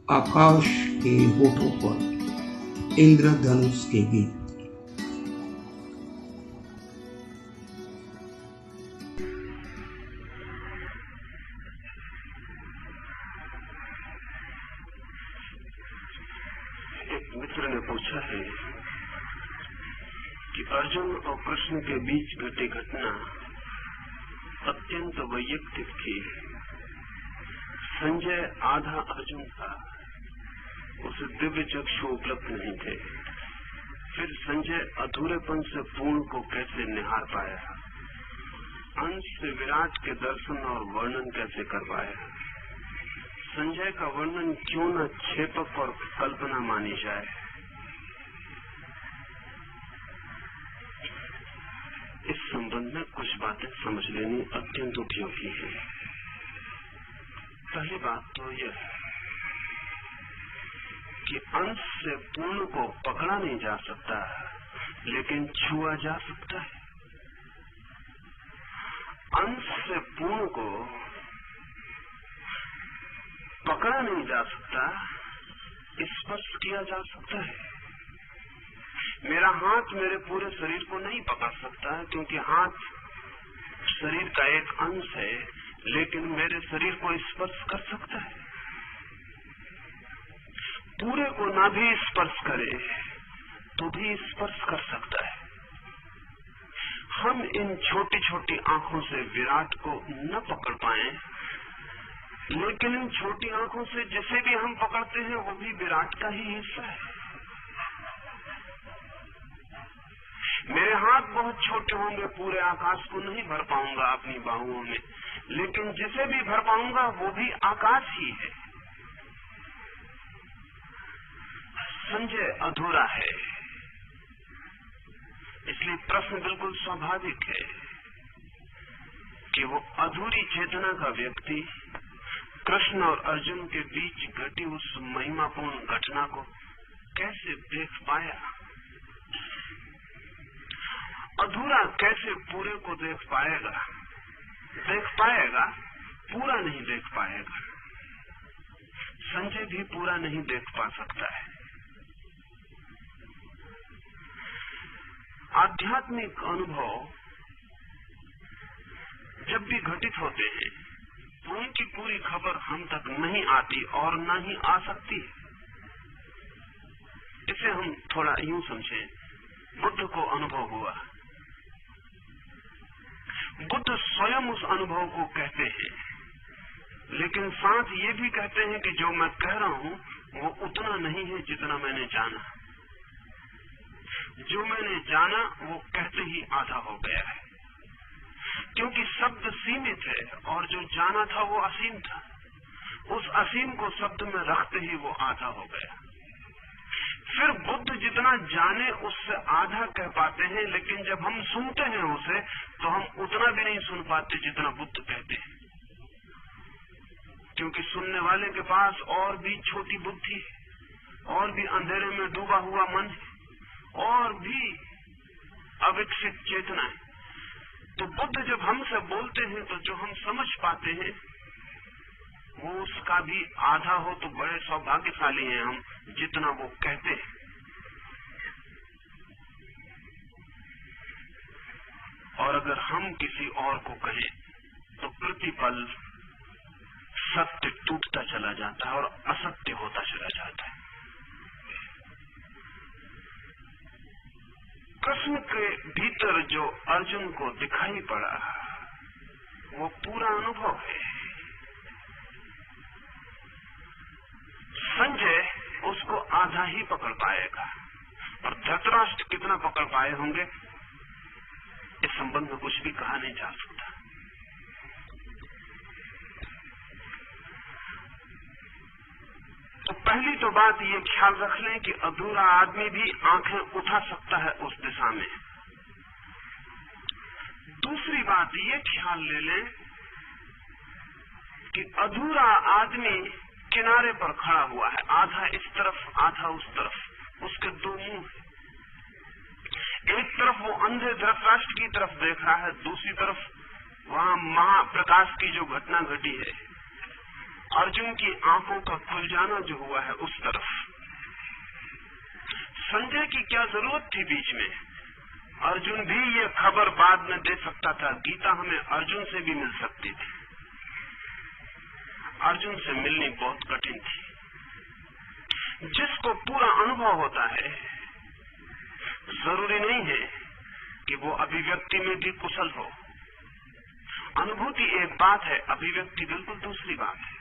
आकाश के होठों पर इंद्रधनुष के गीत। एक मित्र ने पूछा है कि अर्जुन और कृष्ण के बीच घटी घटना अत्यंत वैयक्तिक थी। संजय आधा अर्जुन था, उसे दिव्य चक्षु उपलब्ध नहीं थे। फिर संजय अधूरेपन से पूर्ण को कैसे निहार पाया, अंश से विराट के दर्शन और वर्णन कैसे कर पाया। संजय का वर्णन क्यों न क्षेपक और कल्पना मानी जाए। इस संबंध में कुछ बातें समझ लेनी अत्यंत उपयोगी है। पहली बात तो यह है कि अंश से पूर्ण को पकड़ा नहीं जा सकता, लेकिन छुआ जा सकता है। अंश से पूर्ण को पकड़ा नहीं जा सकता, स्पर्श किया जा सकता है। मेरा हाथ मेरे पूरे शरीर को नहीं पकड़ सकता, क्योंकि हाथ शरीर का एक अंश है, लेकिन मेरे शरीर को स्पर्श कर सकता है। पूरे को ना भी स्पर्श करे तो भी स्पर्श कर सकता है। हम इन छोटी छोटी आंखों से विराट को न पकड़ पाए, लेकिन इन छोटी आंखों से जिसे भी हम पकड़ते हैं वो भी विराट का ही हिस्सा है। मेरे हाथ बहुत छोटे होंगे, पूरे आकाश को नहीं भर पाऊंगा अपनी बाहुओं में, लेकिन जिसे भी भर पाऊंगा वो भी आकाश ही है। संजय अधूरा है, इसलिए प्रश्न बिल्कुल स्वाभाविक है कि वो अधूरी चेतना का व्यक्ति कृष्ण और अर्जुन के बीच घटी उस महिमापूर्ण घटना को कैसे देख पाया। अधूरा कैसे पूरे को देख पाएगा? देख पाएगा, पूरा नहीं देख पाएगा। संजय भी पूरा नहीं देख पा सकता है। आध्यात्मिक अनुभव जब भी घटित होते हैं तो उनकी पूरी खबर हम तक नहीं आती और न ही आ सकती। इसे हम थोड़ा यूं समझें, बुद्ध को अनुभव हुआ, बुद्ध स्वयं उस अनुभव को कहते हैं, लेकिन साथ ये भी कहते हैं कि जो मैं कह रहा हूं वो उतना नहीं है जितना मैंने जाना। जो मैंने जाना वो कहते ही आधा हो गया है, क्योंकि शब्द सीमित है और जो जाना था वो असीम था। उस असीम को शब्द में रखते ही वो आधा हो गया। फिर बुद्ध जितना जाने उससे आधा कह पाते हैं, लेकिन जब हम सुनते हैं उसे तो हम उतना भी नहीं सुन पाते जितना बुद्ध कहते हैं, क्योंकि सुनने वाले के पास और भी छोटी बुद्धि है, और भी अंधेरे में डूबा हुआ मन है, और भी अविकसित चेतना है। तो बुद्ध जब हमसे बोलते हैं तो जो हम समझ पाते हैं वो उसका भी आधा हो तो बड़े सौभाग्यशाली हैं हम, जितना वो कहते हैं। और अगर हम किसी और को कहें तो प्रतिपल सत्य टूटता चला जाता है और असत्य होता चला जाता है। कृष्ण के भीतर जो अर्जुन को दिखाई पड़ा वो पूरा अनुभव है। संजय उसको आधा ही पकड़ पाएगा, और धृतराष्ट्र कितना पकड़ पाए होंगे इस संबंध में कुछ भी कहा नहीं जा सकता। तो पहली तो बात ये ख्याल रख लें कि अधूरा आदमी भी आंखें उठा सकता है उस दिशा में। दूसरी बात ये ख्याल ले लें कि अधूरा आदमी किनारे पर खड़ा हुआ है, आधा इस तरफ आधा उस तरफ। उसके दो मुंह हैं, एक तरफ वो अंधे धृतराष्ट्र की तरफ देख रहा है, दूसरी तरफ वहां महाप्रकाश की जो घटना घटी है अर्जुन की आंखों का खुल जाना जो हुआ है उस तरफ। संजय की क्या जरूरत थी बीच में? अर्जुन भी ये खबर बाद में दे सकता था, गीता हमें अर्जुन से भी मिल सकती थी। अर्जुन से मिलनी बहुत कठिन थी। जिसको पूरा अनुभव होता है, जरूरी नहीं है कि वो अभिव्यक्ति में भी कुशल हो। अनुभूति एक बात है, अभिव्यक्ति बिल्कुल दूसरी बात है।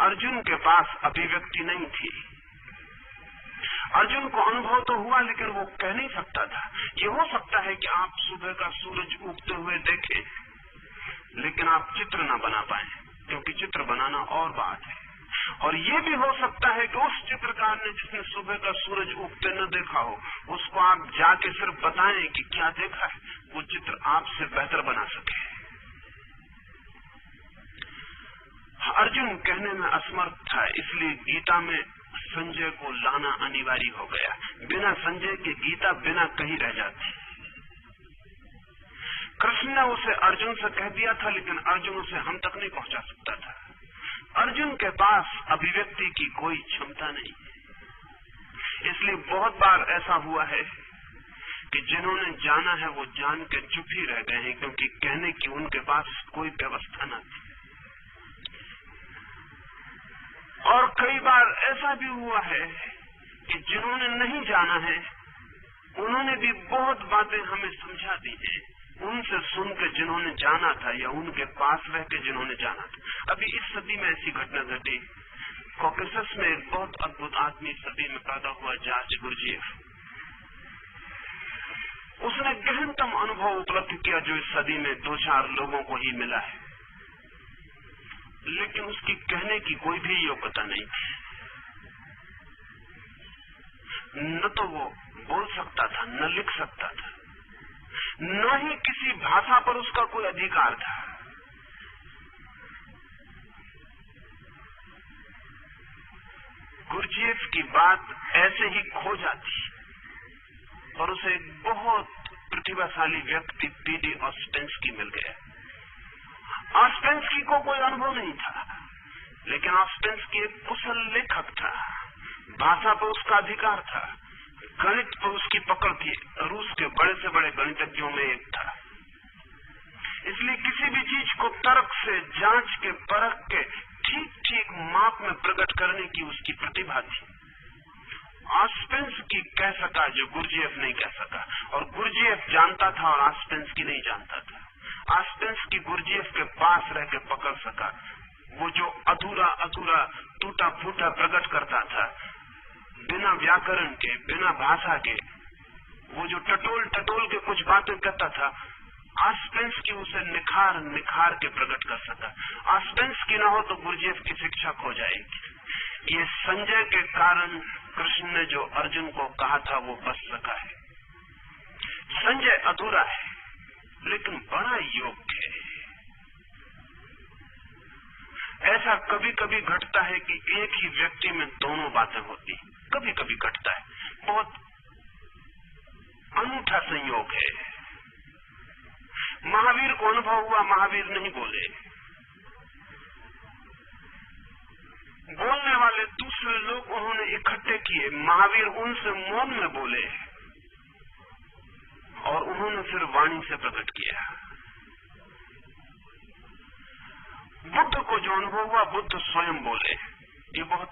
अर्जुन के पास अभिव्यक्ति नहीं थी। अर्जुन को अनुभव तो हुआ, लेकिन वो कह नहीं सकता था। ये हो सकता है कि आप सुबह का सूरज उगते हुए देखें, लेकिन आप चित्र न बना पाए, क्योंकि चित्र बनाना और बात है। और ये भी हो सकता है कि उस चित्रकार ने जिसने सुबह का सूरज उगते न देखा हो, उसको आप जाके सिर्फ बताएं कि क्या देखा है, वो चित्र आपसे बेहतर बना सके। अर्जुन कहने में असमर्थ था, इसलिए गीता में संजय को लाना अनिवार्य हो गया। बिना संजय के गीता बिना कहीं रह जाती। कृष्ण ने उसे अर्जुन से कह दिया था, लेकिन अर्जुन उसे हम तक नहीं पहुंचा सकता था। अर्जुन के पास अभिव्यक्ति की कोई क्षमता नहीं है। इसलिए बहुत बार ऐसा हुआ है कि जिन्होंने जाना है वो जान के चुप ही रह गए हैं, क्योंकि कहने की उनके पास कोई व्यवस्था न थी। और कई बार ऐसा भी हुआ है कि जिन्होंने नहीं जाना है, उन्होंने भी बहुत बातें हमें समझा दी हैं, उनसे सुनकर जिन्होंने जाना था या उनके पास रह के जिन्होंने जाना था। अभी इस सदी में ऐसी घटना घटी। कॉकेसस में एक बहुत अद्भुत आदमी सदी में पैदा हुआ, जॉर्ज गुरजीएफ। उसने गहनतम अनुभव उपलब्ध किया जो इस सदी में 2-4 लोगों को ही मिला है, लेकिन उसकी कहने की कोई भी योग्यता नहीं थी। न तो वो बोल सकता था, न लिख सकता था, न ही किसी भाषा पर उसका कोई अधिकार था। गुरजीएफ की बात ऐसे ही खो जाती, और उसे एक बहुत प्रतिभाशाली व्यक्ति पीडी ऑस्पेंस्की मिल गया। ऑस्पेंस्की को कोई अनुभव नहीं था, लेकिन ऑस्पेंस्की एक कुशल लेखक था, भाषा पर उसका अधिकार था, गणित पर उसकी पकड़ थी, रूस के बड़े से बड़े गणितज्ञों में एक था। इसलिए किसी भी चीज को तर्क से जांच के, परख के ठीक ठीक माप में प्रकट करने की उसकी प्रतिभा थी। ऑस्पेंस्की कह सका जो गुरजीएफ नहीं कह सका, और गुरजीएफ जानता था और ऑस्पेंस्की नहीं जानता था। ऑस्पेंस्की गुरजीएफ के पास रह के पकड़ सका, वो जो अधूरा अधूरा टूटा फूटा प्रकट करता था, बिना व्याकरण के, बिना भाषा के, वो जो टटोल टटोल के कुछ बातें कहता था, ऑस्पेंस्की उसे निखार निखार के प्रकट कर सका। ऑस्पेंस्की ना हो तो गुरजीएफ की शिक्षा खो जाएगी। ये संजय के कारण कृष्ण ने जो अर्जुन को कहा था वो बच सका है। संजय अधूरा है, लेकिन बड़ा योग्य है। ऐसा कभी कभी घटता है कि एक ही व्यक्ति में दोनों बातें होती, कभी कभी घटता है। बहुत अनूठा संयोग है। महावीर को अनुभव हुआ, महावीर नहीं बोले। बोलने वाले दूसरे लोग उन्होंने इकट्ठे किए, महावीर उनसे मौन में बोले और उन्होंने फिर वाणी से प्रकट किया। बुद्ध को जो अनुभव हुआ, बुद्ध स्वयं बोले। ये बहुत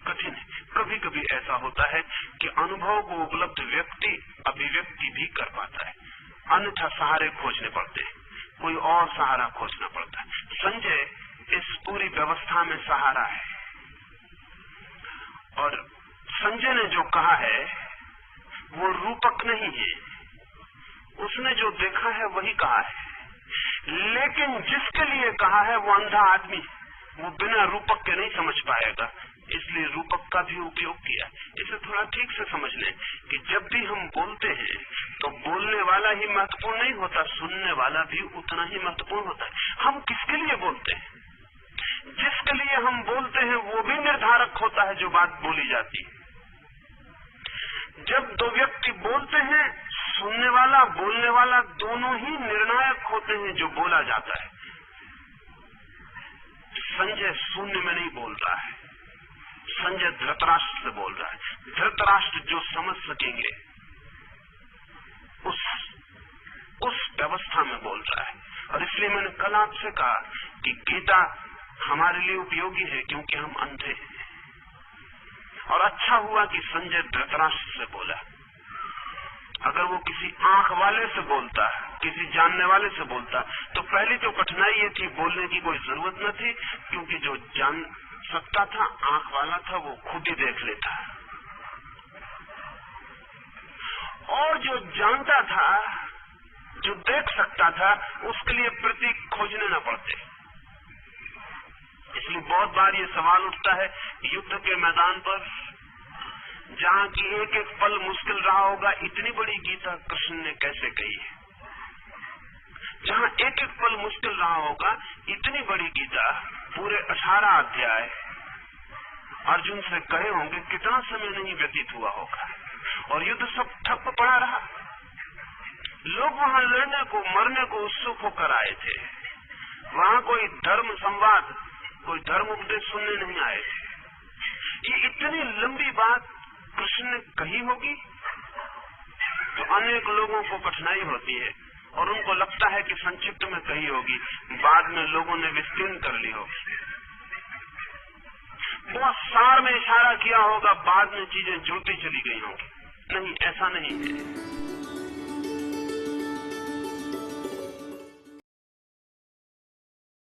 कठिन है। कभी कभी ऐसा होता है कि अनुभव को उपलब्ध व्यक्ति अभिव्यक्ति भी कर पाता है, अन्यथा सहारे खोजने पड़ते हैं, कोई और सहारा खोजना पड़ता है। संजय इस पूरी व्यवस्था में सहारा है, और संजय ने जो कहा है वो रूपक नहीं है, उसने जो देखा है वही कहा है। लेकिन जिसके लिए कहा है वो अंधा आदमी, वो बिना रूपक के नहीं समझ पाएगा, इसलिए रूपक का भी उपयोग किया। इसे थोड़ा ठीक से समझ लें कि जब भी हम बोलते हैं तो बोलने वाला ही महत्वपूर्ण नहीं होता, सुनने वाला भी उतना ही महत्वपूर्ण होता है। हम किसके लिए बोलते हैं, जिसके लिए हम बोलते हैं वो भी निर्धारक होता है जो बात बोली जाती है। जब दो व्यक्ति बोलते हैं, सुनने वाला बोलने वाला दोनों ही निर्णायक होते हैं जो बोला जाता है। संजय शून्य में नहीं बोल रहा है, संजय धृतराष्ट्र से बोल रहा है। धृतराष्ट्र जो समझ सकेंगे उस व्यवस्था में बोल रहा है। और इसलिए मैंने कल आपसे कहा कि गीता हमारे लिए उपयोगी है क्योंकि हम अंधे हैं। और अच्छा हुआ कि संजय धृतराष्ट्र से बोला। अगर वो किसी आंख वाले से बोलता, किसी जानने वाले से बोलता, तो पहली तो कठिनाई ये थी, बोलने की कोई जरूरत न थी, क्योंकि जो जान सकता था, आंख वाला था, वो खुद ही देख लेता। और जो जानता था, जो देख सकता था, उसके लिए प्रतीक खोजने न पड़ते। इसलिए बहुत बार ये सवाल उठता है युद्ध के मैदान पर, जहां की एक एक पल मुश्किल रहा होगा, इतनी बड़ी गीता कृष्ण ने कैसे कही है। जहां एक एक पल मुश्किल रहा होगा, इतनी बड़ी गीता, पूरे 18 अध्याय अर्जुन से कहे होंगे, कितना समय नहीं व्यतीत हुआ होगा। और युद्ध सब ठप पड़ा रहा। लोग वहां लड़ने को, मरने को उत्सुक होकर आए थे। वहां कोई धर्म संवाद, कोई धर्म उपदेश सुनने नहीं आए थे। ये इतनी लंबी बात कृष्ण ने कही होगी, तो अनेक लोगों को कठिनाई होती है और उनको लगता है कि संक्षिप्त में कही होगी, बाद में लोगों ने विस्तीर्ण कर ली होगी। बहुत सार में इशारा किया होगा, बाद में चीजें जुड़ती चली गई होंगी। नहीं, ऐसा नहीं है।